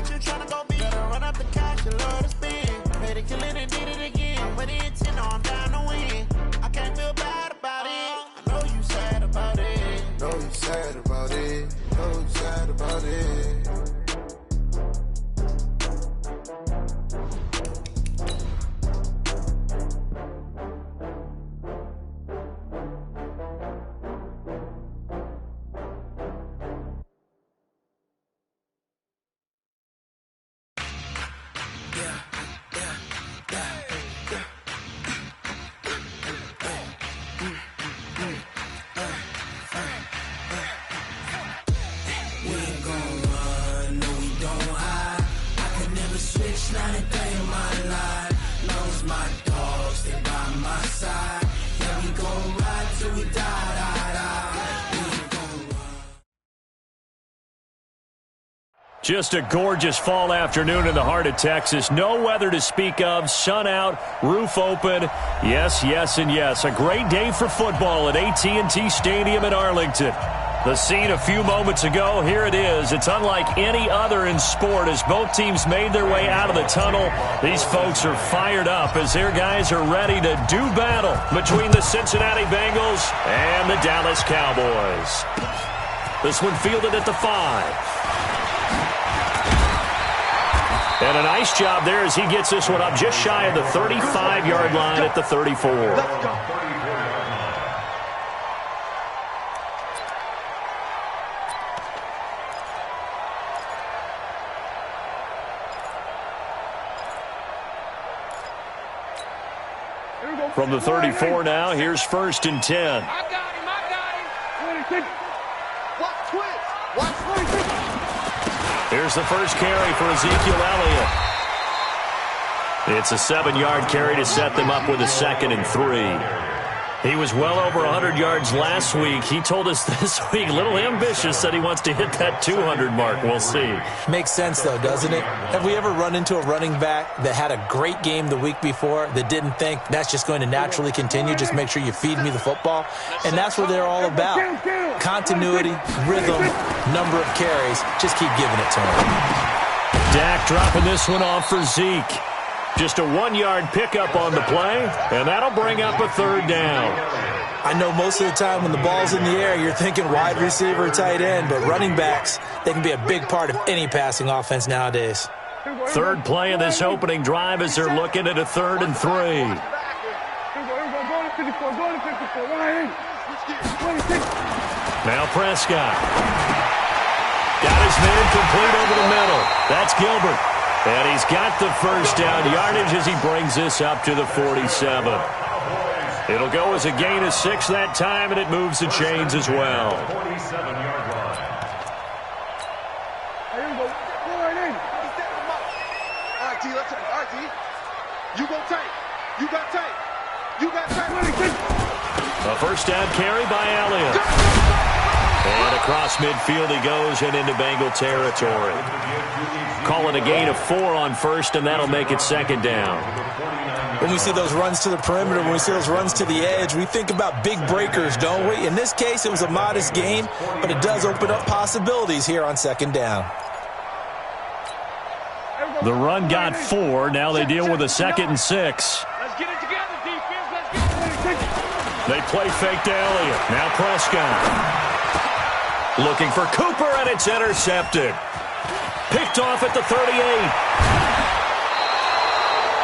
bitch, you tryna go be. Better run up the cash, you love to spend. Made it kill it and did it again. But it's in, I'm down to win. I can't feel bad about it. I know you sad about it. Know you sad about it. Know you sad about it. Just a gorgeous fall afternoon in the heart of Texas. No weather to speak of. Sun out, roof open. Yes, yes, and yes. A great day for football at AT&T Stadium in Arlington. The scene a few moments ago, here it is. It's unlike any other in sport as both teams made their way out of the tunnel. These folks are fired up as their guys are ready to do battle between the Cincinnati Bengals and the Dallas Cowboys. This one fielded at the 5. And a nice job there as he gets this one up just shy of the 35-yard line at the 34. From the 34 now, here's 1st and 10. I got him. Watch twist. Watch 26. Here's the first carry for Ezekiel Elliott. It's a 7-yard carry to set them up with a 2nd and 3. He was well over 100 yards last week. He told us this week, a little ambitious, that he wants to hit that 200 mark. We'll see. Makes sense, though, doesn't it? Have we ever run into a running back that had a great game the week before that didn't think that's just going to naturally continue? Just make sure you feed me the football. And that's what they're all about. Continuity, rhythm, number of carries. Just keep giving it to him. Dak dropping this one off for Zeke. Just a 1-yard pickup on the play, and that'll bring up a 3rd down. I know most of the time when the ball's in the air, you're thinking wide receiver, tight end, but running backs, they can be a big part of any passing offense nowadays. 3rd play of this opening drive as they're looking at a 3rd and 3. Now Prescott. Got his man complete over the middle. That's Gilbert. And he's got the first down yardage as he brings this up to the 47. It'll go as a gain of 6 that time, and it moves the chains as well. 47-yard line. All right, T, let's take. All right, T. You go tight. You got tight. You got tight. A first down carry by Elliott. And across midfield he goes and into Bengal territory. Call it a gain of 4 on 1st, and that'll make it 2nd down. When we see those runs to the perimeter, when we see those runs to the edge, we think about big breakers, don't we? In this case, it was a modest gain, but it does open up possibilities here on 2nd down. The run got 4. Now they deal with a 2nd and 6. Let's get it together, defense. Let's get it. They play fake to Elliott. Now Prescott. Looking for Cooper, and it's intercepted. Picked off at the 38.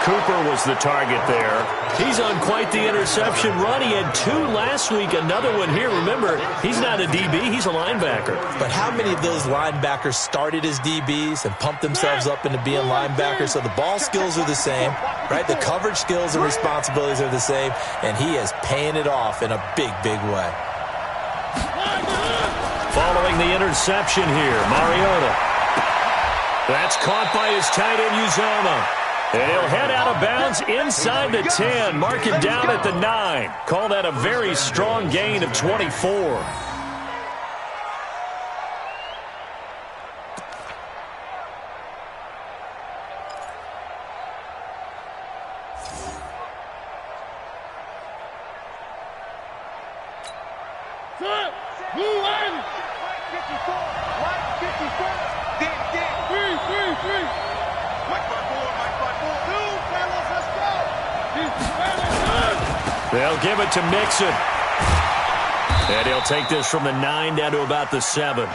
Cooper was the target there. He's on quite the interception run. He had 2 last week, another one here. Remember, he's not a DB, he's a linebacker. But how many of those linebackers started as DBs and pumped themselves up into being linebackers? So the ball skills are the same, right? The coverage skills and responsibilities are the same, and he is paying it off in a big, big way. Following the interception here, Mariota. That's caught by his tight end, Uzomah. And he'll head out of bounds inside the 10. Mark him down at the 9. Call that a very strong gain of 24. They'll give it to Mixon. And he'll take this from the 9 down to about the 7.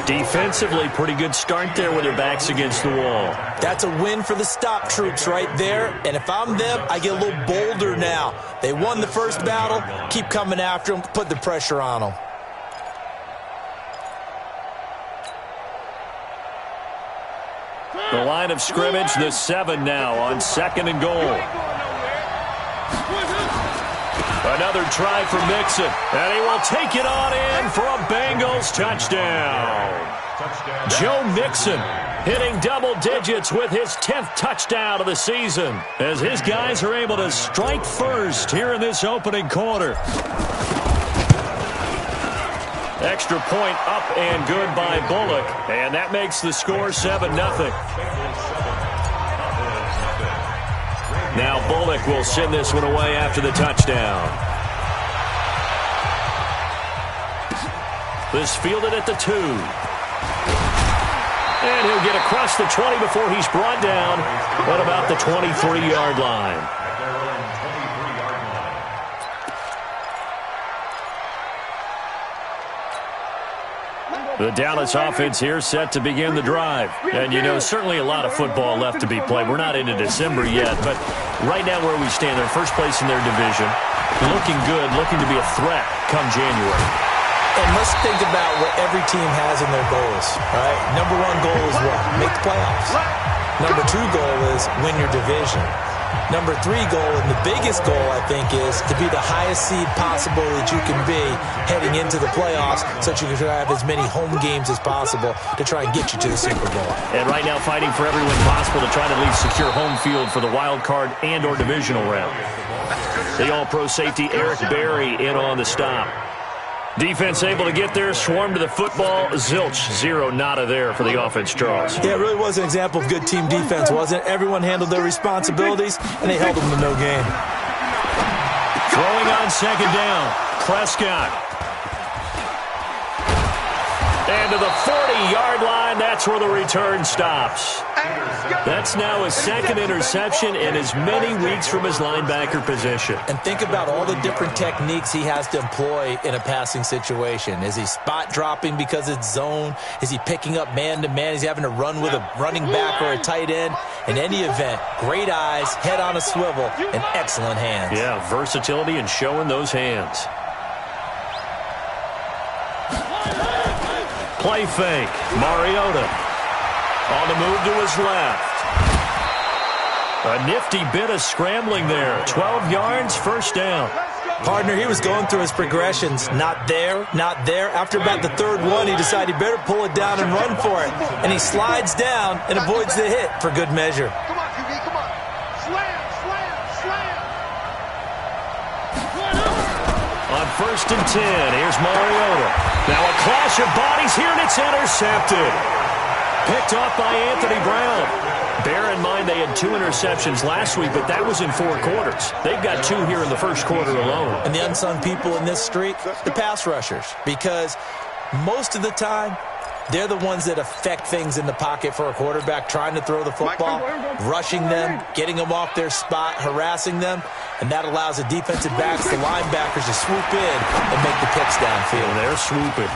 Defensively, pretty good start there with their backs against the wall. That's a win for the stop troops right there. And if I'm them, I get a little bolder now. They won the first battle. Keep coming after them. Put the pressure on them. The line of scrimmage, the 7 now on 2nd and goal. Another try for Mixon, and he will take it on in for a Bengals touchdown. Joe Mixon hitting double digits with his 10th touchdown of the season as his guys are able to strike first here in this opening quarter. Extra point up and good by Bullock, and that makes the score 7-0. Now Bullock will send this one away after the touchdown. This fielded at the 2. And he'll get across the 20 before he's brought down at about the 23-yard line. The Dallas offense here set to begin the drive. And, you know, certainly a lot of football left to be played. We're not into December yet, but right now where we stand, they're first place in their division. Looking good, looking to be a threat come January. And let's think about what every team has in their goals, right? Number 1 goal is what? Make the playoffs. Number 2 goal is win your division. Number 3 goal, and the biggest goal, I think, is to be the highest seed possible that you can be heading into the playoffs so that you can have as many home games as possible to try and get you to the Super Bowl. And right now fighting for every win possible to try to at least secure home field for the wild card and or divisional round. The all-pro safety Eric Berry in on the stop. Defense able to get there, swarm to the football. Zilch, 0 nada there for the offense, Charles. Yeah, it really was an example of good team defense, wasn't it? Everyone handled their responsibilities, and they held them to no gain. Throwing on 2nd down, Prescott. And to the 40-yard line, that's where the return stops. That's now his 2nd interception in as many weeks from his linebacker position. And think about all the different techniques he has to employ in a passing situation. Is he spot dropping because it's zone? Is he picking up man-to-man? Is he having to run with a running back or a tight end? In any event, great eyes, head on a swivel, and excellent hands. Yeah, versatility and showing those hands. Play fake. Mariota on the move to his left. A nifty bit of scrambling there. 12 yards, first down. Partner, he was going through his progressions. Not there, not there. After about the 3rd one, he decided he better pull it down and run for it. And he slides down and avoids the hit for good measure. Come on, QB, come on. Slam, slam, slam. On 1st and 10, here's Mariota. Now a clash of bodies here, and it's intercepted. Picked off by Anthony Brown. Bear in mind they had 2 interceptions last week, but that was in 4 quarters. They've got 2 here in the first quarter alone. And the unsung people in this streak, the pass rushers. Because most of the time, they're the ones that affect things in the pocket for a quarterback, trying to throw the football, rushing them, getting them off their spot, harassing them, and that allows the defensive backs, the linebackers to swoop in and make the picks downfield. And they're swooping.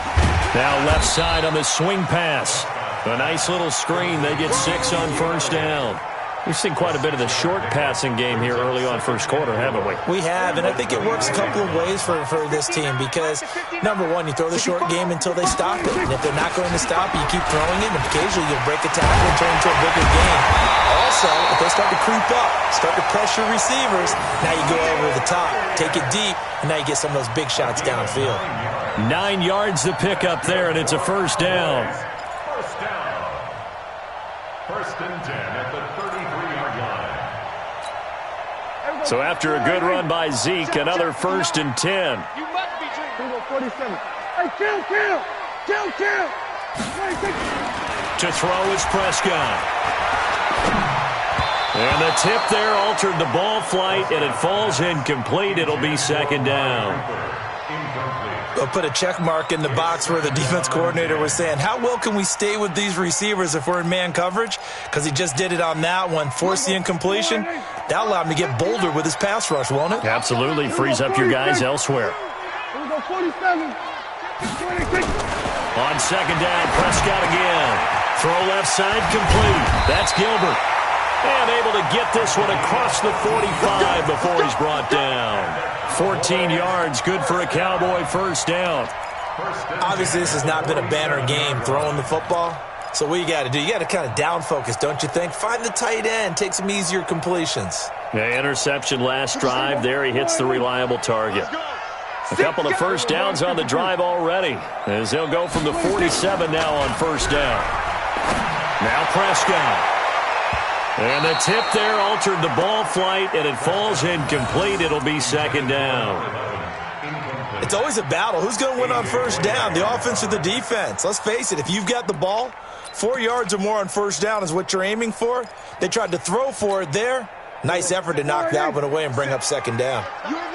Now left side on the swing pass. A nice little screen. They get 6 on first down. We've seen quite a bit of the short passing game here early on first quarter, haven't we? We have, and I think it works a couple of ways for this team because, number 1, you throw the short game until they stop it. And if they're not going to stop it, you keep throwing it, and occasionally you'll break a tackle and turn into a bigger game. Also, if they start to creep up, start to pressure receivers, now you go over the top, take it deep, and now you get some of those big shots downfield. 9 yards to pick up there, and it's a first down. First down. 1st and 10 at the 33-yard line. So after a good run by Zeke, another 1st and 10. You must be drinking. 47. Hey, kill. To throw is Prescott. And the tip there altered the ball flight, and it falls incomplete. It'll be 2nd down. Incomplete. put a check mark in the box where the defense coordinator was saying, how well can we stay with these receivers if we're in man coverage? Because he just did it on that one, forced the incompletion. That allowed him to get bolder with his pass rush, won't it? Absolutely. Frees up your guys elsewhere. On second down, Prescott again. Throw left side, complete. That's Gilbert. And able to get this one across the 45 before he's brought down. 14 yards, good for a Cowboy first down. Obviously, this has not been a banner game throwing the football. So what you got to do, you got to kind of down focus, don't you think? Find the tight end, take some easier completions. Yeah, interception last drive. There he hits the reliable target. A couple of first downs on the drive already, as they'll go from the 47 now on first down. Now Prescott. And the tip there altered the ball flight, and it falls incomplete. It'll be second down. It's always a battle. Who's going to win on first down, the offense or the defense? Let's face it, if you've got the ball, 4 yards or more on first down is what you're aiming for. They tried to throw for it there. Nice effort to knock that one away and bring up second down.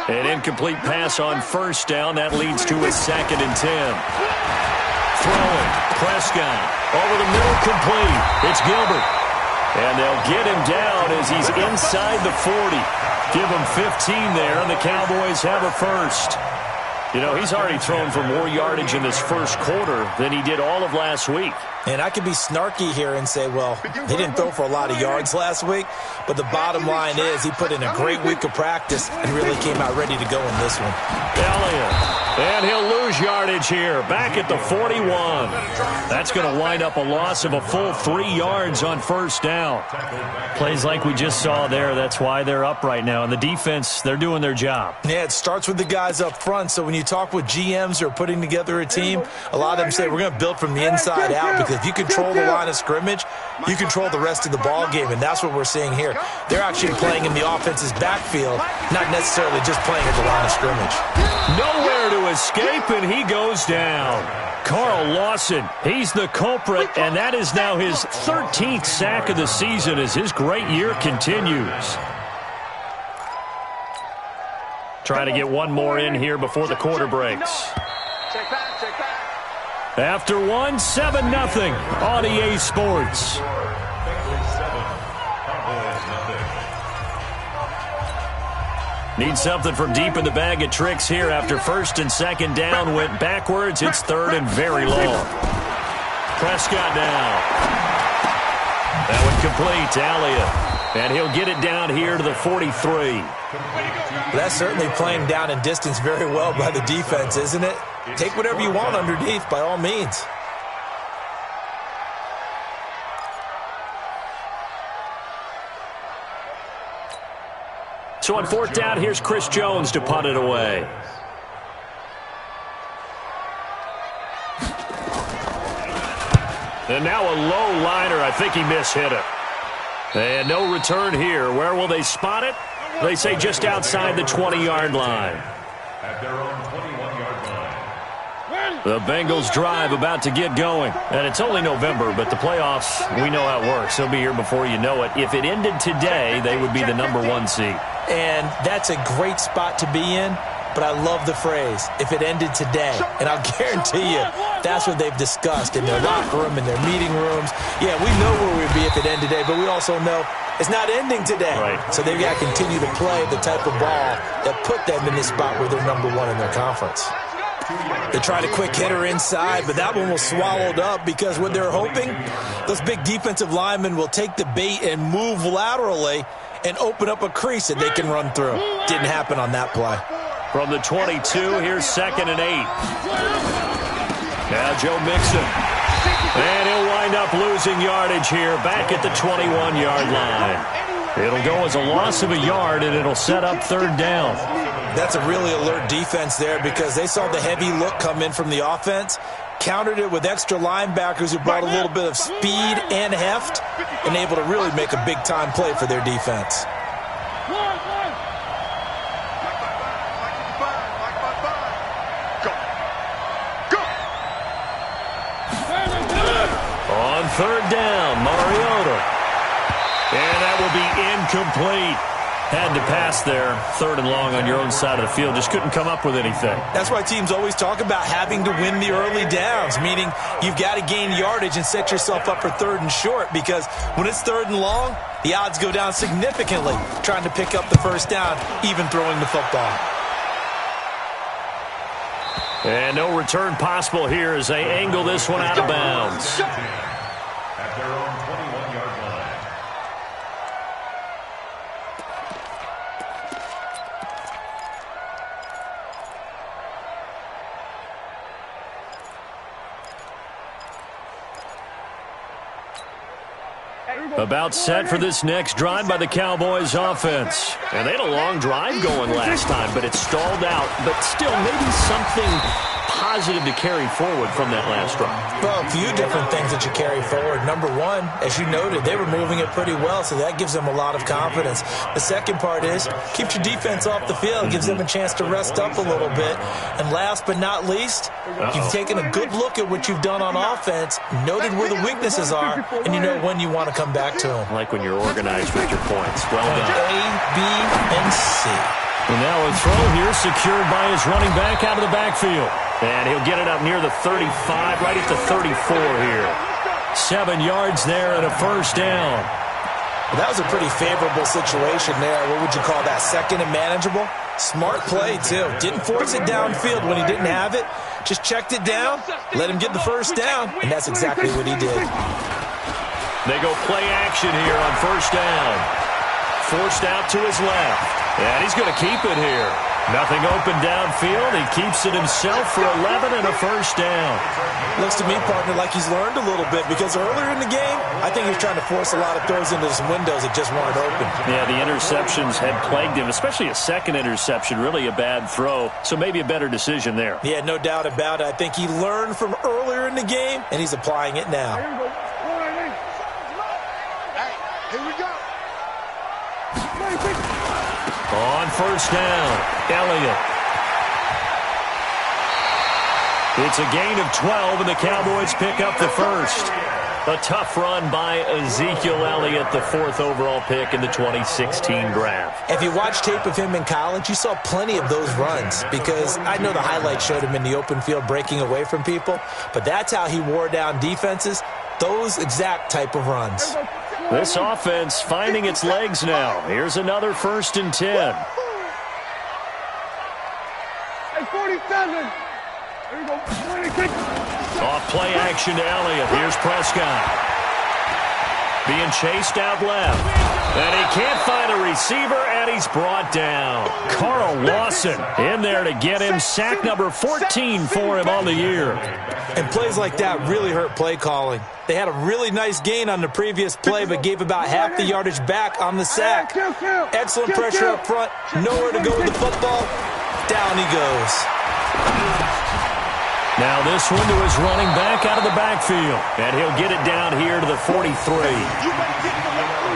An incomplete pass on first down. That leads to a 2nd and 10. Throwing. Prescott. Over the middle, complete. It's Gilbert. And they'll get him down as he's inside the 40. Give him 15 there, and the Cowboys have a first. You know, he's already thrown for more yardage in this first quarter than he did all of last week. And I could be snarky here and say, well, he didn't throw for a lot of yards last week, but the bottom line is he put in a great week of practice and really came out ready to go in this one. Elliott. And he'll lose yardage here, back at the 41. That's going to wind up a loss of a full 3 yards on first down. Plays like we just saw there, that's why they're up right now. And the defense, they're doing their job. Yeah, it starts with the guys up front. So when you talk with GMs who are putting together a team, a lot of them say we're going to build from the inside out, because if you control the line of scrimmage, you control the rest of the ball game, and that's what we're seeing here. They're actually playing in the offense's backfield, not necessarily just playing at the line of scrimmage. Nowhere to escape, and he goes down. Carl Lawson, he's the culprit, and that is now his 13th sack of the season as his great year continues. Trying to get one more in here before the quarter breaks. After one, 7-0 on EA Sports. Need something from deep in the bag of tricks here after first and second down went backwards. It's third and very long. Prescott now. That one complete to Elliott. And he'll get it down here to the 43. That's certainly playing down in distance very well by the defense, isn't it? Take whatever you want underneath, by all means. So on fourth down, here's Chris Jones to punt it away. And now a low liner. I think he mishit it. And no return here. Where will they spot it? They say just outside the 20-yard line. At their own 21-yard line. The Bengals drive about to get going. And it's only November, but the playoffs, we know how it works. They'll be here before you know it. If it ended today, they would be the #1 seed. And that's a great spot to be in, but I love the phrase, if it ended today. And I'll guarantee you, that's what they've discussed in their locker room, in their meeting rooms. Yeah, we know where we'd be if it ended today, but we also know it's not ending today. Right. So they've got to continue to play the type of ball that put them in this spot where they're #1 in their conference. They tried a quick hitter inside, but that one was swallowed up because what they're hoping, those big defensive linemen will take the bait and move laterally and open up a crease that they can run through. Didn't happen on that play. From the 22, here's 2nd and 8. Now Joe Mixon. And he'll wind up losing yardage here back at the 21-yard line. It'll go as a loss of a yard, and it'll set up third down. That's a really alert defense there because they saw the heavy look come in from the offense, countered it with extra linebackers who brought a little bit of speed and heft, and able to really make a big-time play for their defense. On third down, Mariota. And that will be incomplete. Had to pass there, 3rd and long on your own side of the field. Just couldn't come up with anything. That's why teams always talk about having to win the early downs, meaning you've got to gain yardage and set yourself up for 3rd and short, because when it's 3rd and long, the odds go down significantly trying to pick up the first down, even throwing the football. And no return possible here as they angle this one out of bounds. At their own 21-yard line. About set for this next drive by the Cowboys offense. And they had a long drive going last time, but it stalled out. But still, maybe something positive to carry forward from that last drive. Well, a few different things that you carry forward. Number one, as you noted, they were moving it pretty well, so that gives them a lot of confidence. The second part is, keeps your defense off the field, gives them a chance to rest up a little bit. And last but not least, you've taken a good look at what you've done on offense, noted where the weaknesses are, and you know when you want to come back to them. I like when you're organized with your points. Well done. A, B, and C. And now a throw here secured by his running back out of the backfield. And he'll get it up near the 35, right at the 34 here. 7 yards there and a first down. Well, that was a pretty favorable situation there. What would you call that? Second and manageable? Smart play, too. Didn't force it downfield when he didn't have it. Just checked it down, let him get the first down, and that's exactly what he did. They go play action here on first down. Forced out to his left. And he's going to keep it here. Nothing open downfield. He keeps it himself for 11 and a first down. Looks to me, partner, like he's learned a little bit, because earlier in the game, I think he was trying to force a lot of throws into some windows that just weren't open. Yeah, the interceptions had plagued him, especially a second interception, really a bad throw. So maybe a better decision there. Yeah, no doubt about it. I think he learned from earlier in the game, and he's applying it now. Here we go. On first down, Elliott. It's a gain of 12, and the Cowboys pick up the first. A tough run by Ezekiel Elliott, the 4th overall pick in the 2016 draft. If you watch tape of him in college, you saw plenty of those runs, because I know the highlights showed him in the open field breaking away from people, but that's how he wore down defenses, those exact type of runs. This offense finding its legs now. Here's another 1st and 10. Hey, 47. There you go. Off play action to Elliott. Here's Prescott. Being chased out left. And he can't find a receiver, and he's brought down. Carl Lawson in there to get him. Sack number 14 for him on the year. And plays like that really hurt play calling. They had a really nice gain on the previous play, but gave about half the yardage back on the sack. Excellent pressure up front. Nowhere to go with the football. Down he goes. Now this one to his running back out of the backfield. And he'll get it down here to the 43.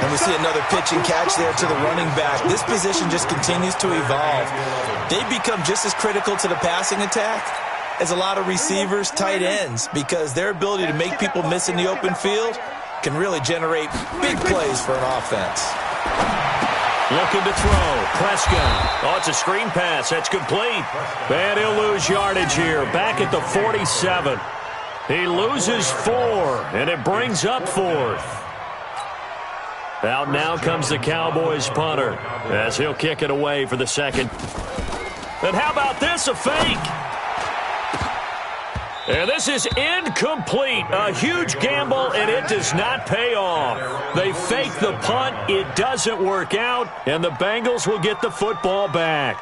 And we see another pitch and catch there to the running back. This position just continues to evolve. They become just as critical to the passing attack as a lot of receivers, tight ends, because their ability to make people miss in the open field can really generate big plays for an offense. Looking to throw. Prescott. Oh, it's a screen pass. That's complete. And he'll lose yardage here. Back at the 47. He loses 4, and it brings up 4th. Out now comes the Cowboys punter as he'll kick it away for the second. And how about this? A fake. And this is incomplete. A huge gamble, and it does not pay off. They fake the punt. It doesn't work out, and the Bengals will get the football back.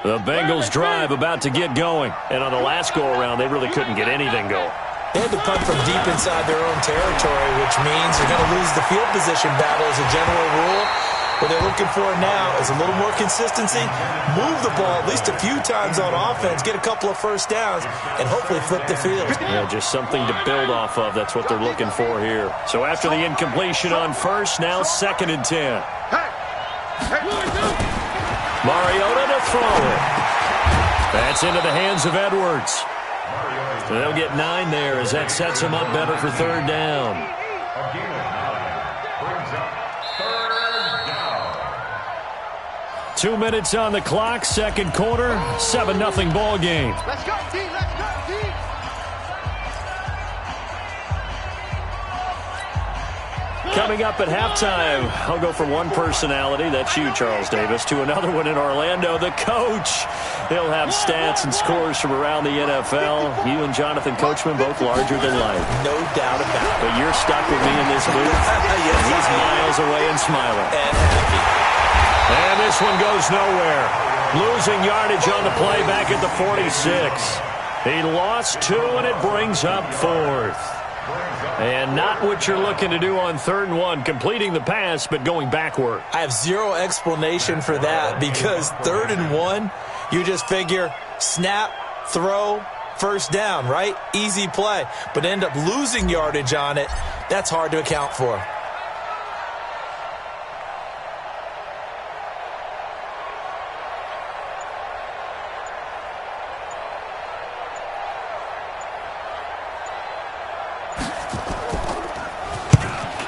The Bengals drive about to get going. And on the last go-around, they really couldn't get anything going. They had to punt from deep inside their own territory, which means they're going to lose the field position battle as a general rule. What they're looking for now is a little more consistency, move the ball at least a few times on offense, get a couple of first downs, and hopefully flip the field. Yeah, just something to build off of. That's what they're looking for here. So after the incompletion on first, now 2nd and 10. Mariota to throw it. That's into the hands of Edwards. So they'll get 9 there as that sets them up better for third down. A gain of 9 brings up third down. 2 minutes on the clock, second quarter, 7-0 ball game. Let's go, D. Let's go, D. Coming up at halftime, I'll go from one personality, that's you, Charles Davis, to another one in Orlando, the coach. He'll have stats and scores from around the NFL. You and Jonathan Coachman both larger than life. No doubt about it. But you're stuck with me in this booth. Yes, He's miles away and smiling. and happy. And this one goes nowhere. Losing yardage on the play back at the 46. He lost 2, and it brings up 4th. And not what you're looking to do on 3rd and 1, completing the pass, but going backward. I have zero explanation for that because 3rd and 1, you just figure snap, throw, first down, right? Easy play. But end up losing yardage on it. That's hard to account for.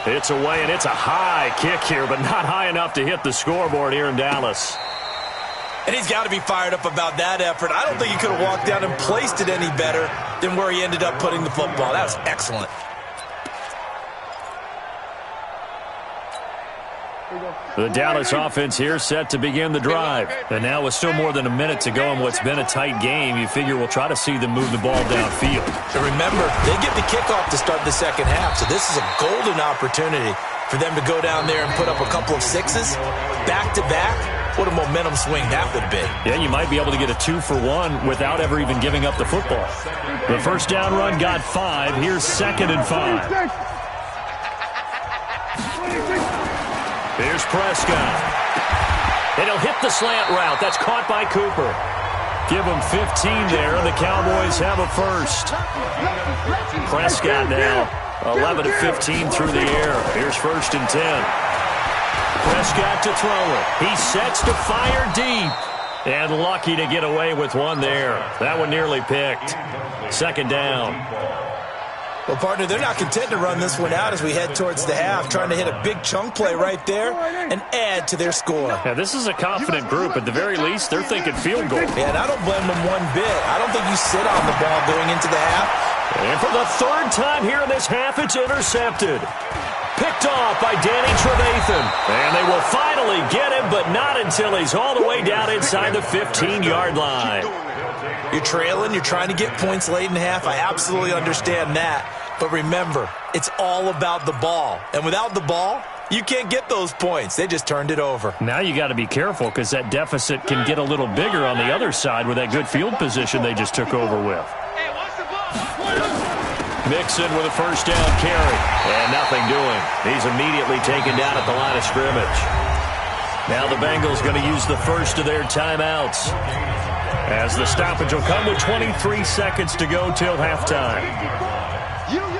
It's away, and it's a high kick here, but not high enough to hit the scoreboard here in Dallas. And he's got to be fired up about that effort. I don't think he could have walked down and placed it any better than where he ended up putting the football. That was excellent. The Dallas offense here set to begin the drive. And now with still more than a minute to go in what's been a tight game, you figure we'll try to see them move the ball downfield. So remember, they get the kickoff to start the second half, so this is a golden opportunity for them to go down there and put up a couple of 6s back-to-back. What a momentum swing that would be. Yeah, you might be able to get a 2-for-1 without ever even giving up the football. The first down run got 5. Here's 2nd and 5. Here's Prescott. And he'll hit the slant route. That's caught by Cooper. Give him 15 there, and the Cowboys have a first. Prescott now 11 of 15 through the air. Here's 1st and 10. Prescott to throw it. He sets to fire deep. And lucky to get away with one there. That one nearly picked. 2nd down. Well, partner, they're not content to run this one out as we head towards the half, trying to hit a big chunk play right there and add to their score. Yeah, this is a confident group. At the very least, they're thinking field goal. Yeah, and I don't blame them one bit. I don't think you sit on the ball going into the half. And for the 3rd time here in this half, it's intercepted. Picked off by Danny Trevathan. And they will finally get him, but not until he's all the way down inside the 15-yard line. You're trailing, you're trying to get points late in the half. I absolutely understand that. But remember, it's all about the ball. And without the ball, you can't get those points. They just turned it over. Now you got to be careful because that deficit can get a little bigger on the other side with that good field position they just took over with. Mixon with a first down carry. And nothing doing. He's immediately taken down at the line of scrimmage. Now the Bengals going to use the first of their timeouts, as the stoppage will come with 23 seconds to go till halftime. You. And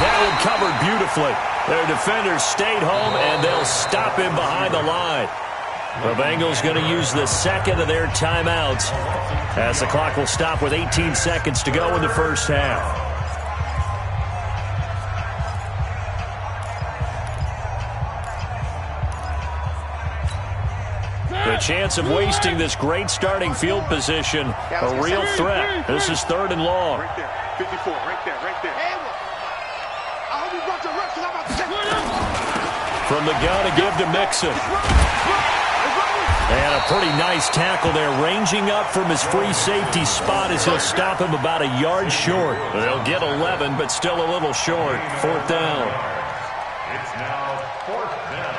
that one covered beautifully. Their defenders stayed home, and they'll stop him behind the line. The Bengals going to use the 2nd of their timeouts, as the clock will stop with 18 seconds to go in the first half. The chance of wasting this great starting field position, a real threat. This is 3rd and long. Right there. 54, right there. I hope you brought your reps because I'm about to take it. From the gun to give to Mixon. And a pretty nice tackle there, ranging up from his free safety spot as he'll stop him about a yard short. They'll get 11, but still a little short. 4th down. It's now 4th down.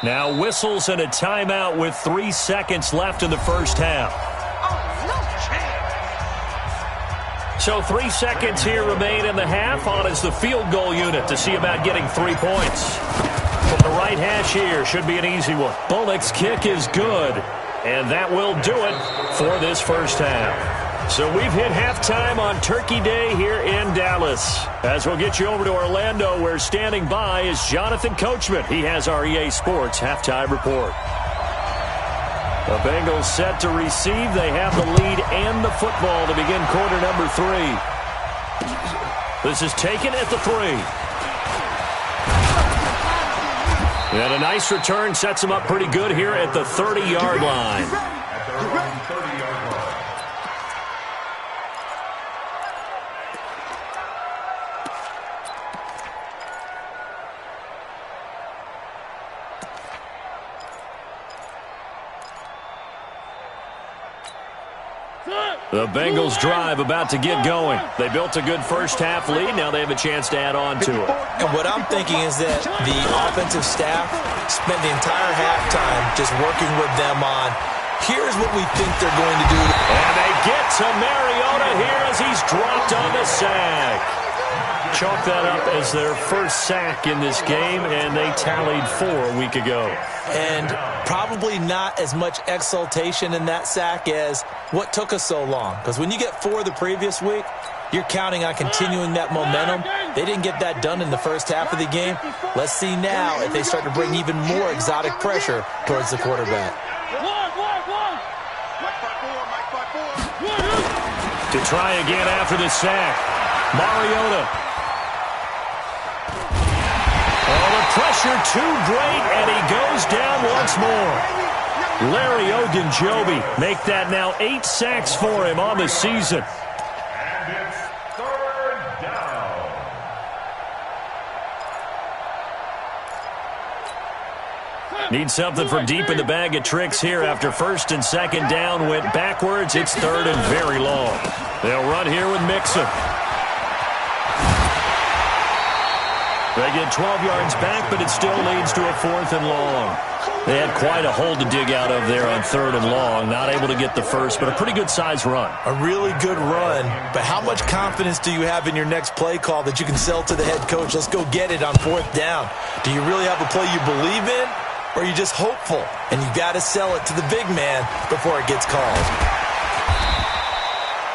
Now whistles and a timeout with 3 seconds left in the first half. So 3 seconds here remain in the half. On is the field goal unit to see about getting 3 points. From the right hash here, should be an easy one. Bullock's kick is good, and that will do it for this first half. So we've hit halftime on Turkey Day here in Dallas. As we'll get you over to Orlando, where standing by is Jonathan Coachman. He has our EA Sports halftime report. The Bengals set to receive. They have the lead and the football to begin quarter number 3. This is taken at the 3. And a nice return sets him up pretty good here at the 30-yard line. The Bengals drive about to get going. They built a good first-half lead. Now they have a chance to add on to it. And what I'm thinking is that the offensive staff spent the entire halftime just working with them on, here's what we think they're going to do. And they get to Mariota here as he's dropped on the sack. Chalk that up as their first sack in this game, and they tallied 4 a week ago. And probably not as much exultation in that sack as what took us so long. Because when you get 4 the previous week, you're counting on continuing that momentum. They didn't get that done in the first half of the game. Let's see now if they start to bring even more exotic pressure towards the quarterback. To try again after the sack, Mariota. Pressure too great, and he goes down once more. Larry Ogunjobi make that now 8 sacks for him on the season. And it's 3rd down. Need something from deep in the bag of tricks here after 1st and 2nd down went backwards. It's 3rd and very long. They'll run here with Mixon. They get 12 yards back, but it still leads to a 4th and long. They had quite a hole to dig out of there on 3rd and long. Not able to get the first, but a pretty good-sized run. A really good run, but how much confidence do you have in your next play call that you can sell to the head coach? Let's go get it on 4th down. Do you really have a play you believe in, or are you just hopeful? And you got to sell it to the big man before it gets called.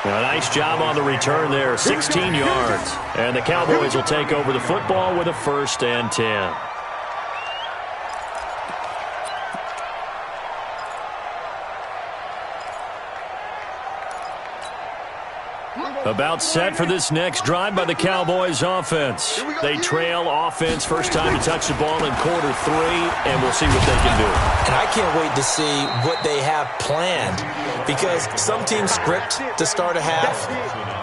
A nice job on the return there, 16 yards. And the Cowboys will take over the football with a 1st and 10. About set for this next drive by the Cowboys offense. They trail offense, first time to touch the ball in quarter 3, and we'll see what they can do. And I can't wait to see what they have planned, because some teams script to start a half.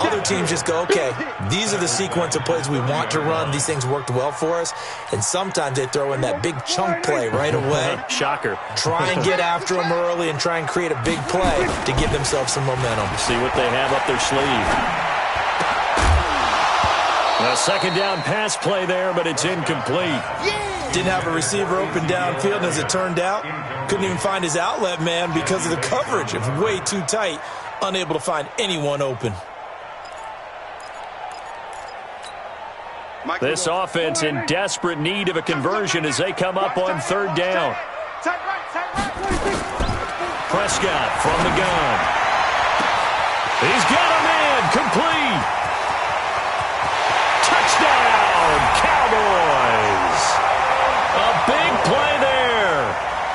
Other teams just go, okay, these are the sequence of plays we want to run. These things worked well for us. And sometimes they throw in that big chunk play right away. Shocker. Try and get after them early and try and create a big play to give themselves some momentum. See what they have up their sleeve. A 2nd down pass play there, but it's incomplete. Didn't have a receiver open downfield, and as it turned out, couldn't even find his outlet man because of the coverage. It was way too tight, unable to find anyone open. This offense in desperate need of a conversion as they come up on 3rd down. Prescott from the gun. He's got a man, complete. Touchdown, Cowboys. A big play there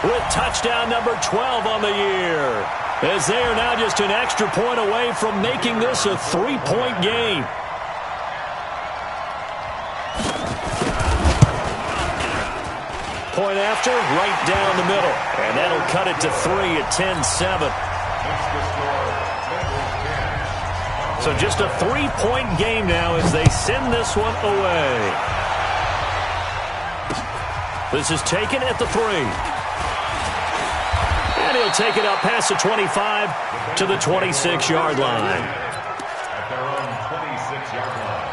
with touchdown number 12 on the year, as they are now just an extra point away from making this a 3-point game. Point after, right down the middle. And that'll cut it to 3 at 10-7. So just a 3-point game now as they send this one away. This is taken at the 3. And he'll take it up past the 25 to the 26-yard line. At their own 26-yard line.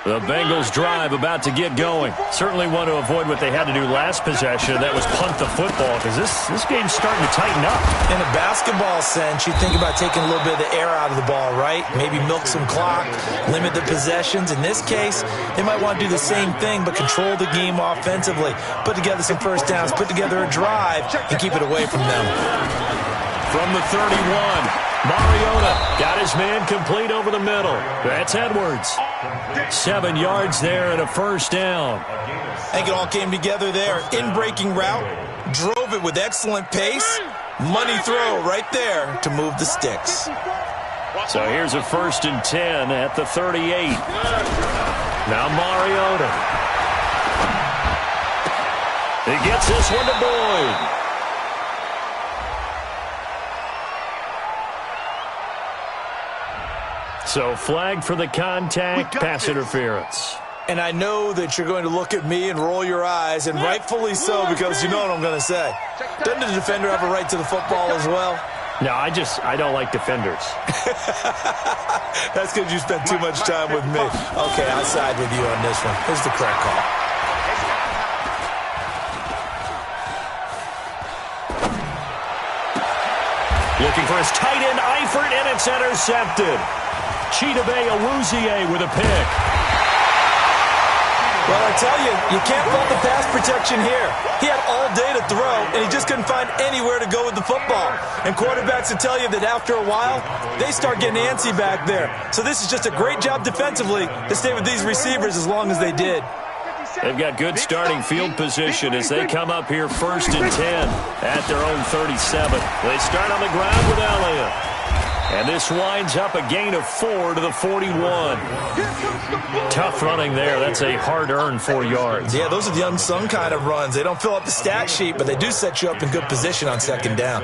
The Bengals drive about to get going. Certainly want to avoid what they had to do last possession. That was punt the football, because this game's starting to tighten up. In a basketball sense, you think about taking a little bit of the air out of the ball, right? Maybe milk some clock, limit the possessions. In this case, they might want to do the same thing, but control the game offensively. Put together some first downs, put together a drive, and keep it away from them. From the 31, Mariota got his man complete over the middle. That's Edwards. 7 yards there and a first down. I think it all came together there. In-breaking route, drove it with excellent pace. Money throw right there to move the sticks. So here's a 1st and 10 at the 38. Now Mariota. He gets this one to Boyd. So flag for the contact, pass interference. And I know that you're going to look at me and roll your eyes, and rightfully so, because you know what I'm going to say. Doesn't the defender have a right to the football as well? No, I don't like defenders. That's because you spent too much time with me. Okay, I'll side with you on this one. Here's the correct call. Looking for his tight end, Eifert, and it's intercepted. Chidobe Awuzie with a pick. Well, I tell you, you can't fault the pass protection here. He had all day to throw, and he just couldn't find anywhere to go with the football. And quarterbacks will tell you that after a while, they start getting antsy back there. So this is just a great job defensively to stay with these receivers as long as they did. They've got good starting field position as they come up here 1st and 10 at their own 37. They start on the ground with Elliott. And this winds up a gain of 4 to the 41. Tough running there. That's a hard-earned 4 yards. Yeah, those are the unsung kind of runs. They don't fill up the stat sheet, but they do set you up in good position on 2nd down.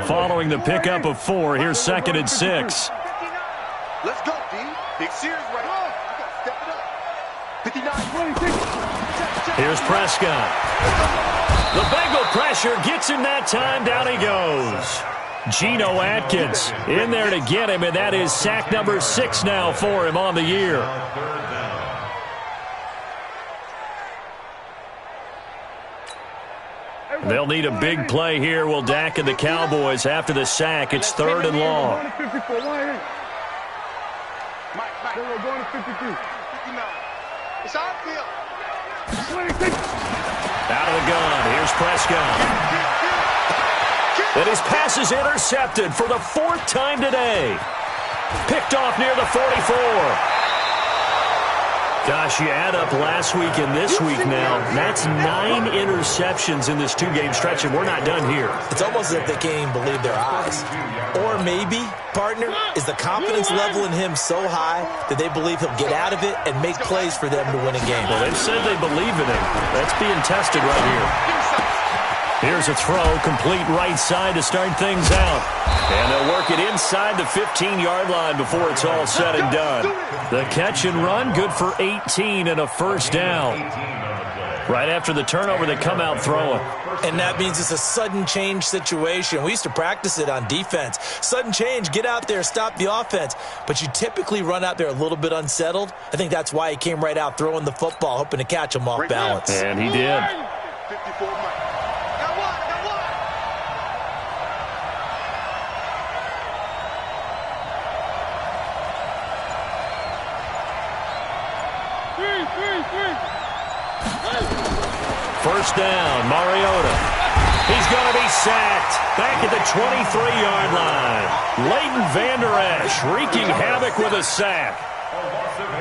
Following the pickup of 4, here's 2nd and 6. Let's go, D. Big series right now. Step it up. 59. Here's Prescott. The Bengal pressure gets him that time. Down he goes. Geno Atkins in there to get him, and that is sack number 6 now for him on the year. They'll need a big play here. Will Dak and the Cowboys after the sack. It's 3rd and long. Out of the gun. Here's Prescott. And his pass is intercepted for the 4th time today. Picked off near the 44. Gosh, you add up last week and this week now. That's 9 interceptions in this 2-game stretch, and we're not done here. It's almost as if they can't even believe their eyes. Or maybe, partner, is the confidence level in him so high that they believe he'll get out of it and make plays for them to win a game. Well, they've said they believe in him. That's being tested right here. Here's a throw, complete right side to start things out. And they'll work it inside the 15-yard line before it's all said and done. The catch and run, good for 18 and a first down. Right after the turnover, they come out throwing. And that means it's a sudden change situation. We used to practice it on defense. Sudden change, get out there, stop the offense. But you typically run out there a little bit unsettled. I think that's why he came right out throwing the football, hoping to catch him off balance. And he did. 54 Mike. First down, Mariota. He's going to be sacked back at the 23-yard line. Leighton Vander Esch wreaking havoc with a sack.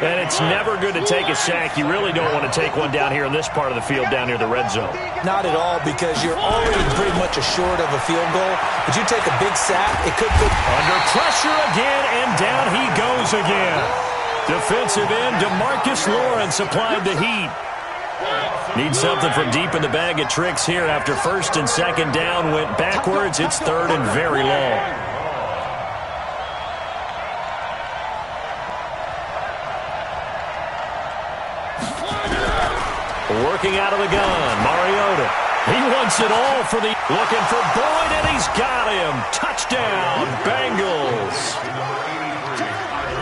And it's never good to take a sack. You really don't want to take one down here in this part of the field down near the red zone. Not at all, because you're already pretty much assured of a field goal. But you take a big sack, it could put... Under pressure again, and down he goes again. Defensive end DeMarcus Lawrence applied the heat. Need something from deep in the bag of tricks here after 1st and 2nd down went backwards. It's 3rd and very long. Working out of the gun, Mariota. He wants it all for the... Looking for Boyd, and he's got him. Touchdown, Bengals.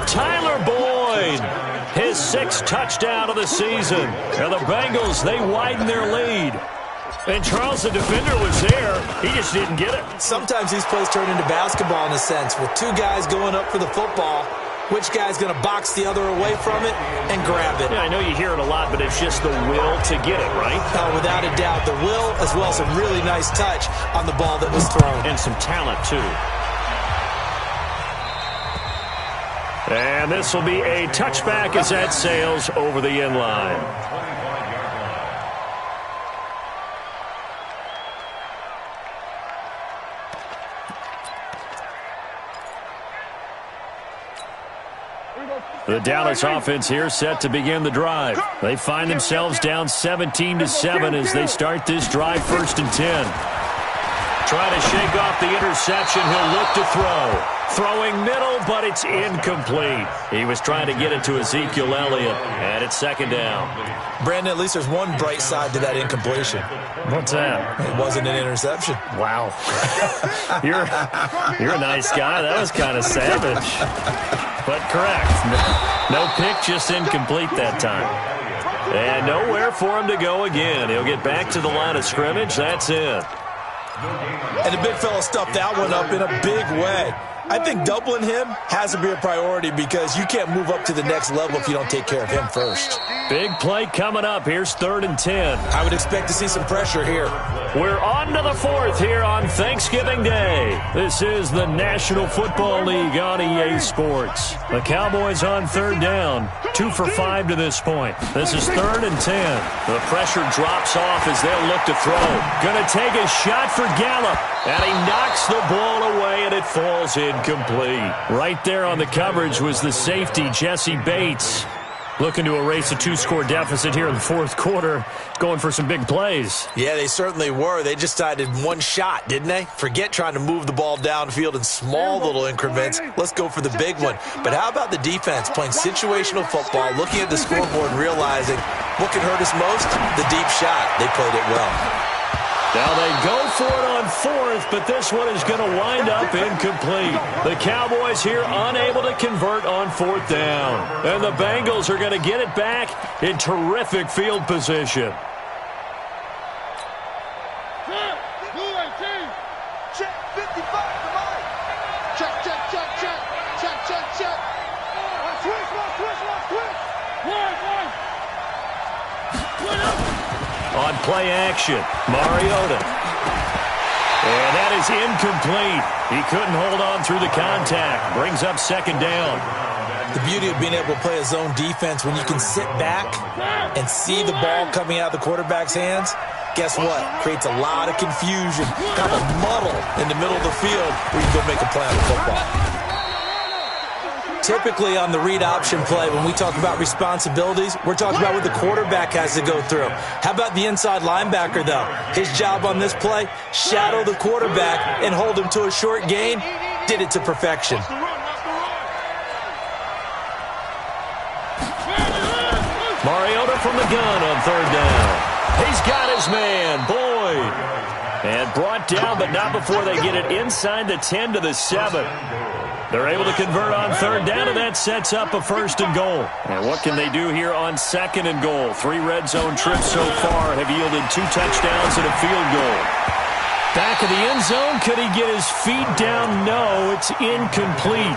Tyler Boyd, his 6th touchdown of the season. And the Bengals, they widen their lead. And Charles, the defender, was there. He just didn't get it. Sometimes these plays turn into basketball in a sense, with 2 guys going up for the football. which guy's going to box the other away from it and grab it. Yeah, I know you hear it a lot, but it's just the will to get it, right? Without a doubt, the will as well as some really nice touch on the ball that was thrown. And some talent, too. And this will be a touchback as that sails over the end line. The Dallas offense here set to begin the drive. They find themselves down 17-7 as they start this drive 1st and 10. Trying to shake off the interception. He'll look to throw. Throwing middle, but it's incomplete. He was trying to get it to Ezekiel Elliott, and it's 2nd down. Brandon, at least there's one bright side to that incompletion. What's that? It wasn't an interception. Wow. You're a nice guy. That was kind of savage. But correct. No pick, just incomplete that time. And nowhere for him to go again. He'll get back to the line of scrimmage. That's it. And the big fella stuffed that one up in a big way. I think doubling him has to be a priority because you can't move up to the next level if you don't take care of him first. Big play coming up. Here's 3rd and 10. I would expect to see some pressure here. We're on to the 4th here on Thanksgiving Day. This is the National Football League on EA Sports. The Cowboys on 3rd down. 2 for 5 to this point. This is 3rd and 10. The pressure drops off as they'll look to throw. Going to take a shot for Gallup. And he knocks the ball away, and it falls incomplete. Right there on the coverage was the safety, Jesse Bates. Looking to erase a 2-score deficit here in the 4th quarter. Going for some big plays. Yeah, they certainly were. They just decided one shot, didn't they? Forget trying to move the ball downfield in small little increments. Let's go for the big one. But how about the defense playing situational football, looking at the scoreboard and realizing what can hurt us most? The deep shot. They played it well. Now they go for it on 4th, but this one is going to wind up incomplete. The Cowboys here unable to convert on 4th down. And the Bengals are going to get it back in terrific field position. Check, 55, come on. Check. On play action, Mariota. And that is incomplete. He couldn't hold on through the contact. Brings up 2nd down. The beauty of being able to play a zone defense when you can sit back and see the ball coming out of the quarterback's hands, guess what? Creates a lot of confusion, kind of a muddle in the middle of the field where you go make a play on the football. Typically on the read option play, when we talk about responsibilities, we're talking about what the quarterback has to go through. How about the inside linebacker, though? His job on this play, shadow the quarterback and hold him to a short gain. Did it to perfection. Mariota from the gun on 3rd down. He's got his man, Boyd. And brought down, but not before they get it inside the 10 to the 7. They're able to convert on 3rd down, and that sets up a 1st and goal. And what can they do here on 2nd and goal? 3 red zone trips so far have yielded 2 touchdowns and a field goal. Back of the end zone, could he get his feet down? No, it's incomplete.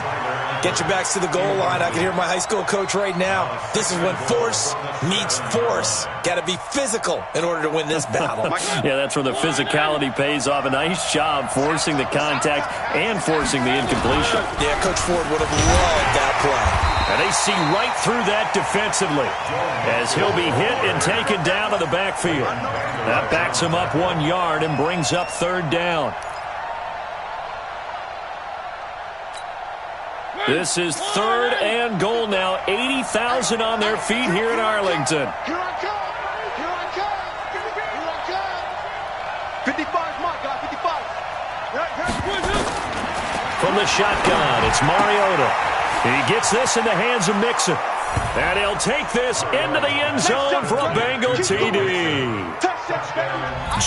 Get your backs to the goal line. I can hear my high school coach right now. This is when force meets force. Got to be physical in order to win this battle. Yeah, that's where the physicality pays off. A nice job forcing the contact and forcing the incompletion. Yeah, Coach Ford would have loved that play. And they see right through that defensively as he'll be hit and taken down to the backfield. That backs him up 1 yard and brings up 3rd down. This is 3rd and goal now. 80,000 on their feet here in Arlington. Here I come. 55 is my guy, 55. From the shotgun, it's Mariota. He gets this in the hands of Mixon. And he'll take this into the end zone for a Bengal TD.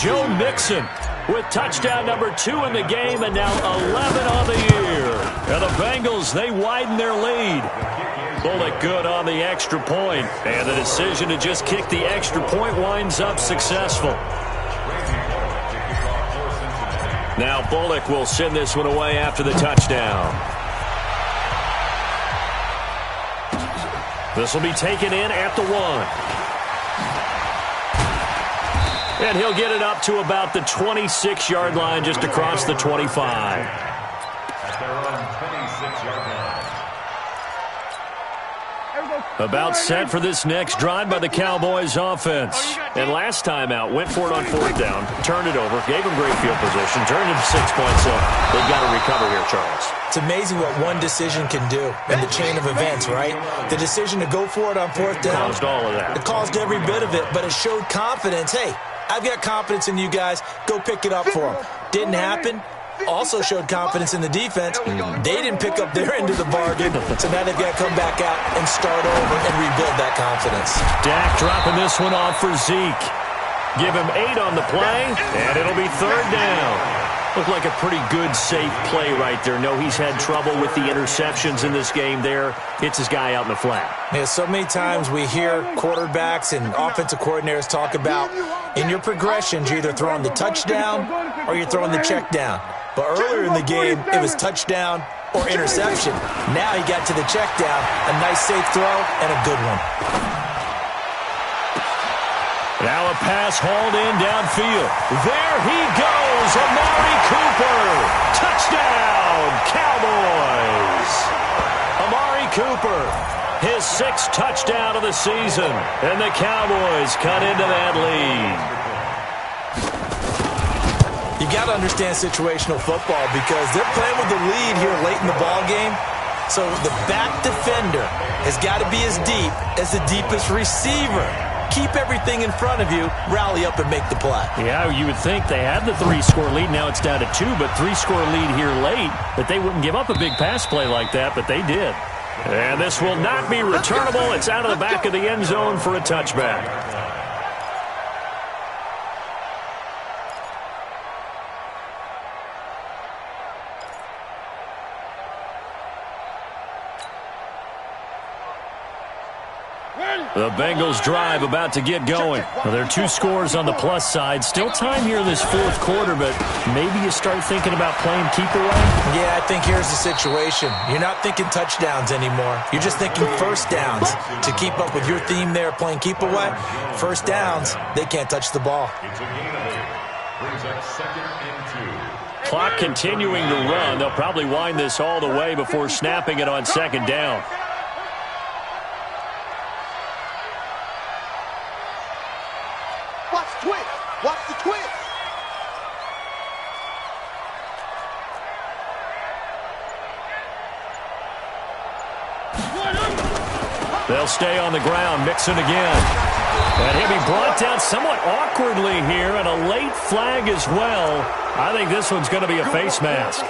Joe Mixon with touchdown number 2 in the game and now 11 on the year. And the Bengals, they widen their lead. Bullock good on the extra point. And the decision to just kick the extra point winds up successful. Now Bullock will send this one away after the touchdown. This will be taken in at the 1. And he'll get it up to about the 26-yard line, just across the 25. At their own 26-yard line. About set for this next drive by the Cowboys offense. And last time out, went for it on 4th down, turned it over, gave them great field position, turned it to 6 points, so they've got to recover here, Charles. It's amazing what one decision can do in the chain of events, right? The decision to go for it on 4th down. Caused all of that. It caused every bit of it, but it showed confidence. Hey, I've got confidence in you guys. Go pick it up for them. Didn't happen. Also showed confidence in the defense. They didn't pick up their end of the bargain, so now they've got to come back out and start over and rebuild that confidence. Dak dropping this one off for Zeke. Give him 8 on the play, and it'll be 3rd down. Looked like a pretty good, safe play right there. No, he's had trouble with the interceptions in this game there. Hits his guy out in the flat. Yeah, so many times we hear quarterbacks and offensive coordinators talk about in your progressions, you're either throwing the touchdown or you're throwing the check down. But earlier in the game, it was touchdown or interception. Now he got to the check down, a nice safe throw and a good one. Now a pass hauled in downfield. There he goes, Amari Cooper. Touchdown, Cowboys. Amari Cooper, his 6th touchdown of the season. And the Cowboys cut into that lead. You got to understand situational football because they're playing with the lead here late in the ball game. So the back defender has got to be as deep as the deepest receiver. Keep everything in front of you, rally up and make the play. Yeah, you would think they had the 3-score lead. Now it's down to 2, but 3-score lead here late. That they wouldn't give up a big pass play like that, but they did. And this will not be returnable. It's out of the back of the end zone for a touchback. The Bengals drive about to get going. Well, there are 2 scores on the plus side. Still time here in this 4th quarter, but maybe you start thinking about playing keep away? Yeah, I think here's the situation. You're not thinking touchdowns anymore. You're just thinking first downs. To keep up with your theme there, playing keep away, first downs, they can't touch the ball. It's a gain of 8. Brings up 2nd and 2. Clock continuing to run. They'll probably wind this all the way before snapping it on 2nd down. Watch the twist. They'll stay on the ground, Mixon again. And he'll be brought down somewhat awkwardly here, and a late flag as well. I think this one's going to be a face mask.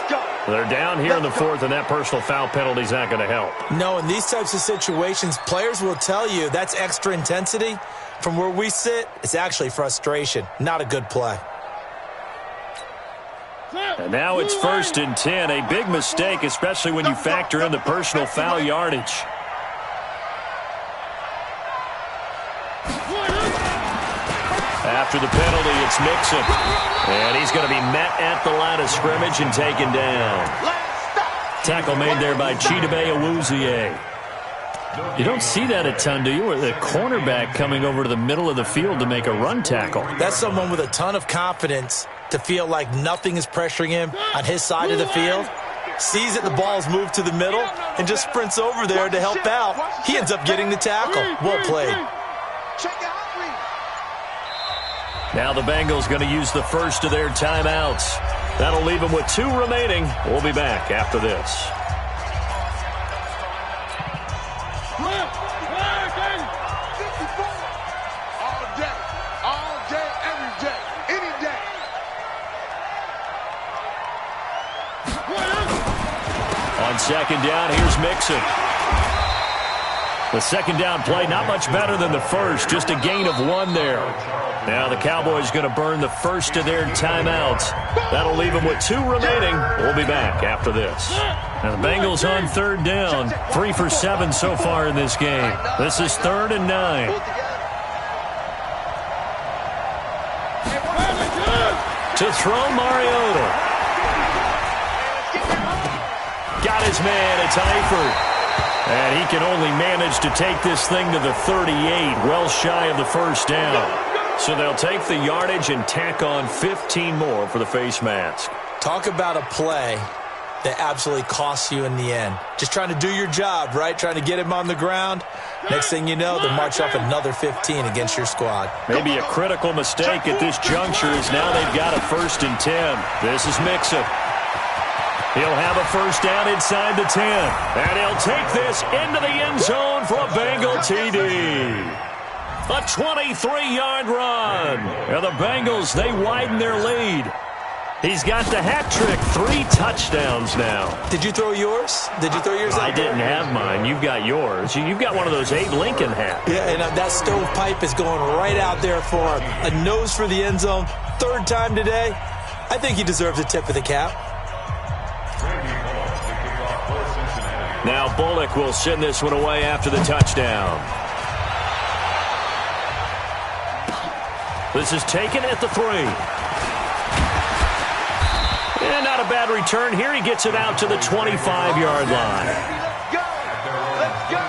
They're down here in the 4th, and that personal foul penalty is not going to help. No, in these types of situations, players will tell you that's extra intensity. From where we sit, it's actually frustration, not a good play. And now it's 1st and 10, a big mistake, especially when you factor in the personal foul yardage. After the penalty, it's Mixon. And he's going to be met at the line of scrimmage and taken down. Tackle made there by Chidobe Awuzie. You don't see that a ton, do you? Or the cornerback coming over to the middle of the field to make a run tackle. That's someone with a ton of confidence to feel like nothing is pressuring him on his side of the field. Sees that the ball's moved to the middle and just sprints over there to help out. He ends up getting the tackle. Well played. Now the Bengals going to use the first of their timeouts. That'll leave them with 2 remaining. We'll be back after this. On 2nd down, here's Mixon. The 2nd down play, not much better than the first, just a gain of 1 there. Now the Cowboys going to burn the first of their timeouts. That'll leave them with 2 remaining. We'll be back after this. Now the Bengals on 3rd down, 3 for 7 so far in this game. This is 3rd and 9. To throw, Mariota. Got his man, it's Eifert. And he can only manage to take this thing to the 38, well shy of the first down. So they'll take the yardage and tack on 15 more for the face mask. Talk about a play that absolutely costs you in the end. Just trying to do your job, right? Trying to get him on the ground. Next thing you know, they'll march off another 15 against your squad. Maybe a critical mistake at this juncture is now they've got a 1st and 10. This is Mixon. He'll have a first down inside the 10. And he'll take this into the end zone for a Bengal TD. A 23-yard run. And the Bengals, they widen their lead. He's got the hat trick, 3 touchdowns now. Did you throw yours? Did you throw yours out? I didn't have mine. You've got yours. You've got one of those Abe Lincoln hats. Yeah, and that stovepipe is going right out there for him. A nose for the end zone. 3rd time today. I think he deserves a tip of the cap. Now Bullock will send this one away after the touchdown. This is taken at the 3. And not a bad return here. He gets it out to the 25-yard line. Let's go! Let's go!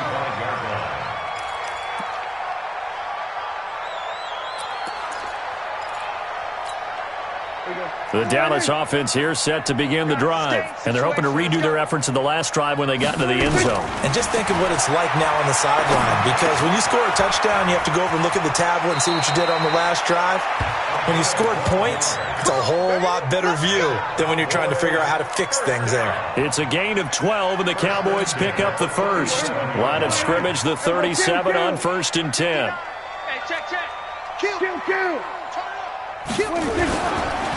The Dallas offense here set to begin the drive. And they're hoping to redo their efforts in the last drive when they got into the end zone. And just think of what it's like now on the sideline. Because when you score a touchdown, you have to go over and look at the tablet and see what you did on the last drive. When you scored points, it's a whole lot better view than when you're trying to figure out how to fix things there. It's a gain of 12, and the Cowboys pick up the first. Line of scrimmage, the 37 on 1st and 10. Hey, check. Kill.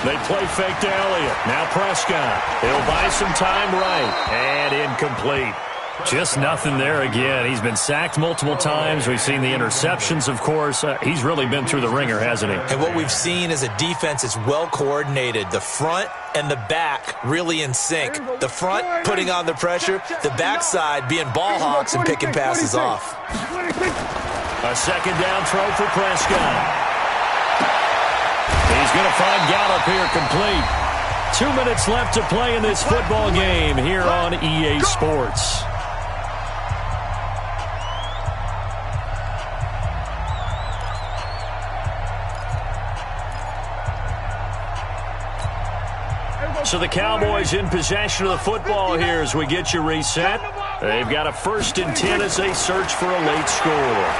They play fake to Elliott. Now Prescott. He'll buy some time right. And incomplete. Just nothing there again. He's been sacked multiple times. We've seen the interceptions, of course. He's really been through the ringer, hasn't he? And what we've seen is a defense that's well coordinated. The front and the back really in sync. The front putting on the pressure. The backside being ball hawks and picking passes off. A second down throw for Prescott. He's going to find Gallup here complete. 2 minutes left to play in this football game here on EA Sports. So the Cowboys in possession of the football here as we get you reset. They've got a 1st and 10 as they search for a late score.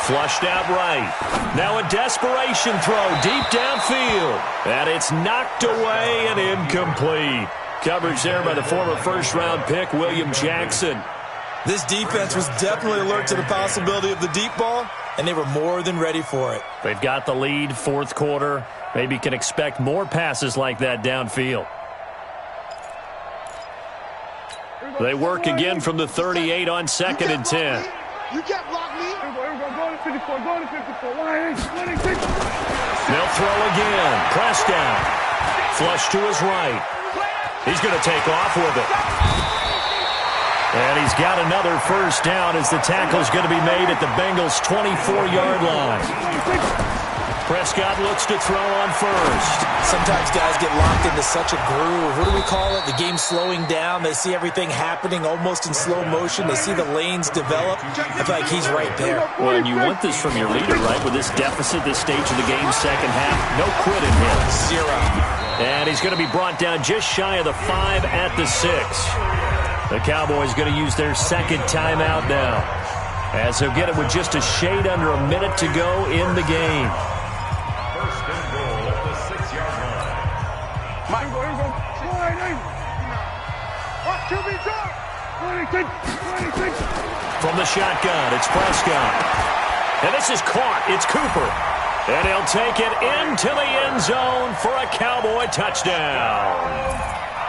Flushed out right. Now a desperation throw deep downfield. And it's knocked away and incomplete. Coverage there by the former 1st-round pick, William Jackson. This defense was definitely alert to the possibility of the deep ball, and they were more than ready for it. They've got the lead, 4th quarter. Maybe can expect more passes like that downfield. They work again from the 38 on 2nd and 10. You can't block me. They'll throw again. Prescott. Flush to his right. He's going to take off with it. And he's got another first down as the tackle's going to be made at the Bengals' 24-yard line. Prescott looks to throw on first. Sometimes guys get locked into such a groove. What do we call it? The game slowing down. They see everything happening almost in slow motion. They see the lanes develop. I feel like he's right there. Well, and you want this from your leader, right? With this deficit, this stage of the game, second half, no quit in him. 0. And he's going to be brought down just shy of the 5 at the 6. The Cowboys going to use their 2nd timeout now, as he'll get it with just a shade under a minute to go in the game. From the shotgun, it's Prescott. And this is caught. It's Cooper. And he'll take it into the end zone for a Cowboy touchdown.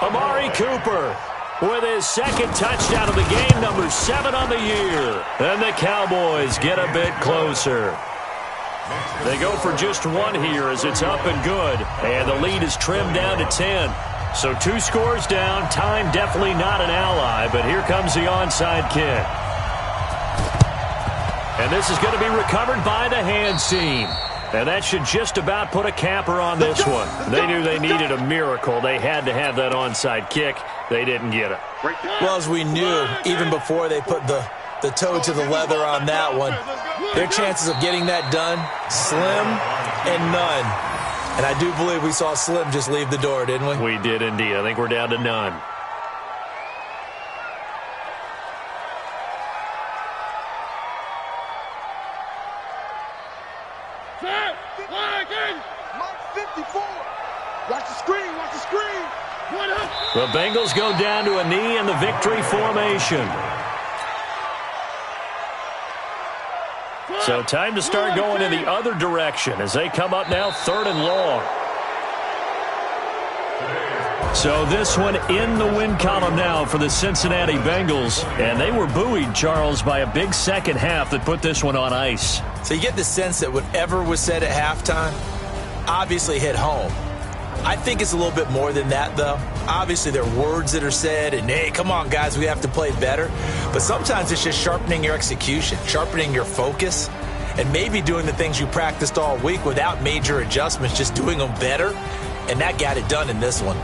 Amari Cooper with his 2nd touchdown of the game, number 7 on the year. And the Cowboys get a bit closer. They go for just 1 here as it's up and good. And the lead is trimmed down to 10. So 2 scores down. Time definitely not an ally, but here comes the onside kick. And this is going to be recovered by the hands team. And that should just about put a capper on this one. They knew they needed a miracle. They had to have that onside kick. They didn't get it. Well, as we knew, even before they put the toe to the leather on that one, their chances of getting that done, slim and none. And I do believe we saw Slim just leave the door, didn't we? We did indeed. I think we're down to none. Watch the screen, watch the screen. The Bengals go down to a knee in the victory formation. So time to start going in the other direction as they come up now 3rd and long. So this one in the win column now for the Cincinnati Bengals. And they were buoyed, Charles, by a big second half that put this one on ice. So you get the sense that whatever was said at halftime obviously hit home. I think it's a little bit more than that, though. Obviously, there are words that are said, and, hey, come on, guys, we have to play better. But sometimes it's just sharpening your execution, sharpening your focus, and maybe doing the things you practiced all week without major adjustments, just doing them better. And that got it done in this one.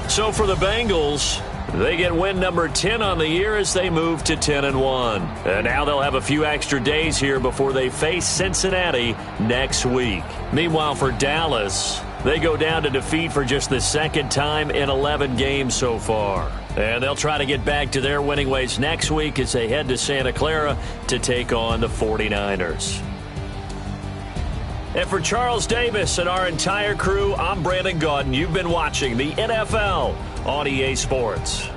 So for the Bengals, they get win number 10 on the year as they move to 10-1. And now they'll have a few extra days here before they face Cincinnati next week. Meanwhile, for Dallas, they go down to defeat for just the second time in 11 games so far. And they'll try to get back to their winning ways next week as they head to Santa Clara to take on the 49ers. And for Charles Davis and our entire crew, I'm Brandon Gaudin. You've been watching the NFL on EA Sports.